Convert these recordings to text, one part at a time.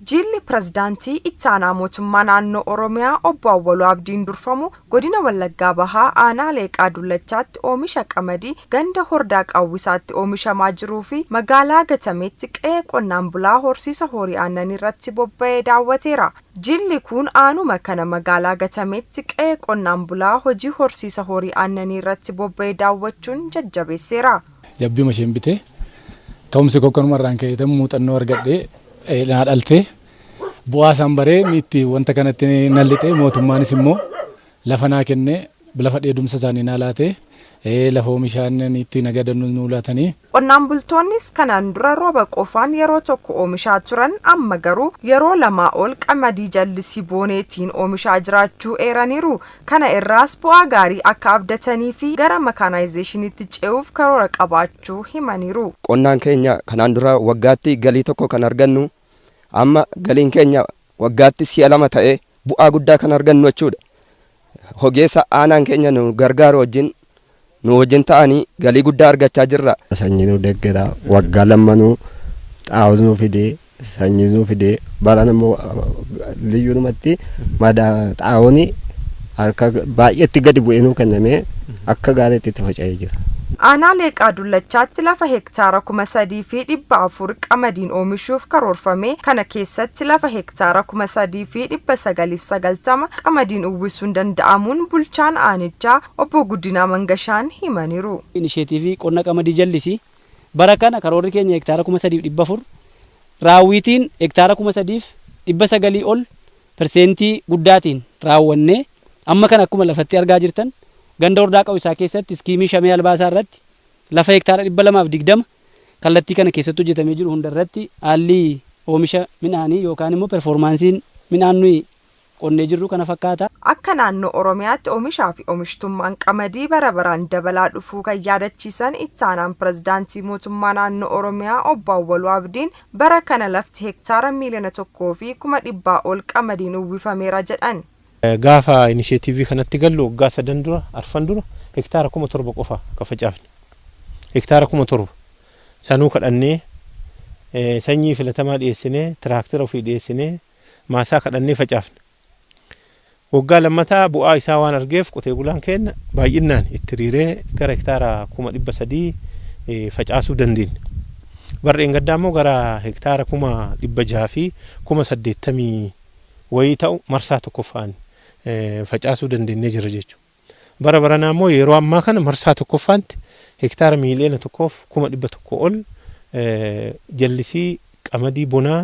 Jilli Pirezidaantii Ittaanaa Mootummaa Naannoo Oromiyaa Obbo Awwaluu Abdiin durfamu godina Wallaggaa Bahaa aanaa Leeqaa Dullachaatti oomisha qamadii ganda hordaa qawwisaatti oomishamaa jiruu fi magaalaa Gatameetti qe'ee qonnaan bulaa horsiisa horii aannanii irratti bobba'ee daawwateera. Jilli kun aanuma kana magaalaa Gatameetti qe'ee qonnaan bulaa hojii horsiisa horii aannanii irratti bobba'ee daawwachuun jajjabeesseera. Jabbii masheen bitee ta'umsi kokkonumarraan ka'ee muuxannoo argadhee naadhalte bu'aa sambaree niitti wanta kanatti nallite mootummaanis immoo lafa naa kenne lafa dheedumsa isaanii naa laate lafa oomishaan niitti nagadannu nu laatanii. Qonnaan bultoonnis kanaan dura rooba qofaan yeroo tokko oomishaa turan amma garuu yeroo lamaa ol qamadii jallisii booneetiin oomishaa jiraachuu eeraniiru. Kana irraas bu'aa gaarii akka abdatanii fi gara makaanaayizeeshiniitti ce'uuf karoora qabaachuu himaniiru. Qonnaan keenya kanaan dura waggaatti galii tokko kan argannu amma galiin keenya waggaatti si'a lama ta'ee bu'aa guddaa kan argannu jechuudha. Hogeessa aanaan keenya nu gargaaru wajjin ta'anii galii guddaa argachaa jirra. Sanyii nu deeggera waggaa lammanuu xaa'oo nu fidee sanyii nu fidee baran immoo liyyuumatti xaa'oon harka baay'eetti gadi bu'ee nu kennamee akka gaariitti itti faca'ee jira. Aanaa Leeqaa Dullachaatti lafa hektaara 3,400 qamadiin oomishuuf karoorfame kana keessatti lafa hektaara 3,990 qamadiin uwwisuun danda'amuun bulchaan aanichaa Obbo Guddinaa Mangashaan himaniiru. Inisheetiivii qonna qamadii jallisii bara kana karoorri keenya hektaara 3,400 raawwitiin hektaara 3,900 ol persentii guddaatiin raawwannee amma kana akkuma lafatti argaa jirtan ganda hordaa qawwisaa keessatti iskiimii shamee albaasaa irratti lafa hektaara 220 kallattii kana keessatti hojjetamee jiru hunda irratti haalli oomisha midhaanii yookaan immoo performaansiin midhaan nuyi qonnee jirru kana fakkaata. Akka naannoo Oromiyaatti oomishaa fi oomishtummaan qamadii bara baraan dabalaa dhufuu kan yaadachiisan ittaanaan pirezidaantii mootummaa naannoo Oromiyaa Obbo Awwaluu Abdiin bara kana lafti hektaara miiliyoona 1,100 ol qamadiin uwwifameera jedhan. Gaafa inisheetiivii kanatti gallu waggaa 3 dura arfan dura hektaara 7,000 qofa ka facaafne. Hektaara 7,000 sanuu kadhannee sanyii filatamaa dhiyeessinee tiraaktira ofii dhiyeessinee maasaa kadhannee facaafne. Waggaa lammataa bu'aa isaa waan argeef qotee bulaan keenya baay'inaan itti riiree gara hektaara 300 facaasuu dandeenya. Barreen gaddaa immoo gara hektaara 600 fi 80 wayii ta'u marsaa tokkoffaan facaasuu dandeenyee jira jechuudha. Bara baranaa immoo yeroo ammaa kana marsaa tokkoffaatti hektaara miiliyoona 1,100 ol jallisii qamadii bonaa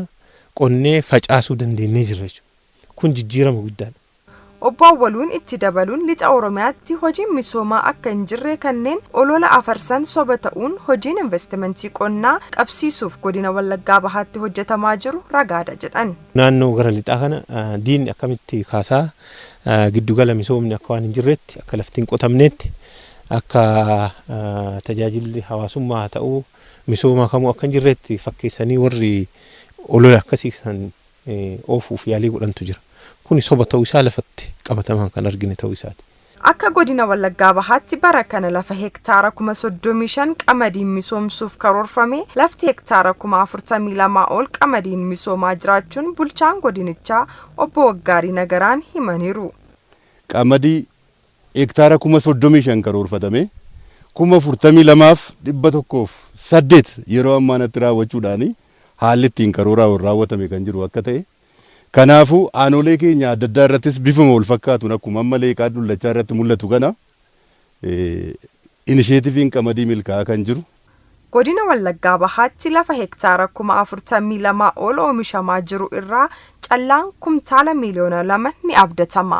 qonnee facaasuu dandeenyee jira jechuudha. Kun jijjiirama guddaadha. Obbo Awwaluun itti dabaluun lixa Oromiyaatti hojiin misoomaa akka hin jirre kanneen olola afarsan soba ta'uun hojiin investimentii qonnaa qabsiisuuf godina Wallaggaa Bahaatti hojjetamaa jiru ragaadha jedhan. Naannoo gara lixaa kana diinni akkamitti kaasaa giddugala misoomni akka waan hin jirretti akka laftiin qotamneetti akka tajaajilli hawaasummaa ta'uu misooma kamuu akka hin jirretti fakkeessanii warri olola akkasii kan oofuuf yaalii godhantu jira. Kun soba ta'uu isaa lafatti qabatamaan kan argine ta'uu isaati. Akka godina Wallaggaa Bahaatti bara kana lafa hektaara 35,000 qamadiin misoomsuuf karoorfame lafti hektaara 42,000 ol qamadiin misoomaa jiraachuun bulchaan godinichaa Obbo Waggaarii Nagaraan himaniiru. Qamadii hektaara 35,000 karoorfatame 42,108 yeroo ammaanatti raawwachuudhaan haalli ittiin karooraa raawwatame kan jiru akka ta'e. Kanaafuu aanolee keenya adda addaa irrattis bifuma wal fakkaatuun akkuma amma Leeqaa Dullachaa irratti mul'atu kana inisheetiiviin qamadii milkaa'aa kan jiru. Godina Wallaggaa Bahaatti lafa hektaara 42,000 ol oomishamaa jiru irraa callaan kumtaala miiliyoona 2 ni abdatama.